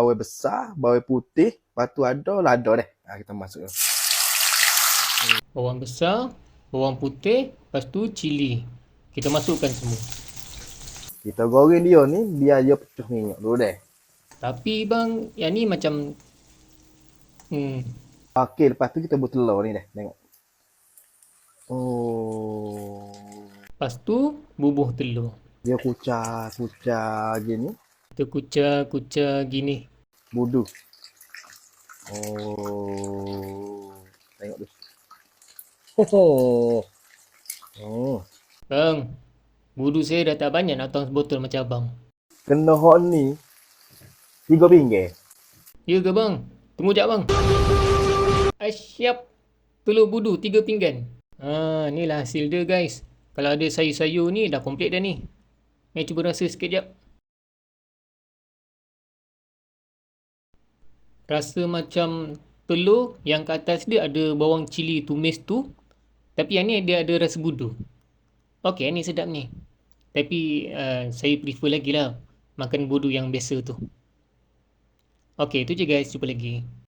Bawang besar, bawang putih, lepas tu ada lada deh. Kita masuk. Bawang besar, bawang putih, lepas tu cili. Kita masukkan semua. Kita goreng dia ni biar dia pecah minyak dulu deh. Tapi bang, yang ni macam Okey, lepas tu kita buat telur ni deh. Tengok. Oh. lepas tu bubuh telur. Dia kucar gini. Kita kucar-kucar gini. Budu. Oh. Tengok tu. Oh. Oh. Bang, budu saya dah tak banyak nak tuang sebotol macam abang. Kena hot ni 3 pinggir. Ya ke bang? Tunggu jap bang. Siap. Telur budu 3 pinggan. Inilah hasil dia guys. Kalau ada sayur-sayur ni dah komplit dah ni. Mari cuba rasa sikit jap. Rasa macam telur yang kat atas dia ada bawang cili tumis tu. Tapi yang ni dia ada rasa budu. Okey, ni sedap ni. Tapi saya prefer lagi lah makan budu yang biasa tu. Okey, tu je guys. Jumpa lagi.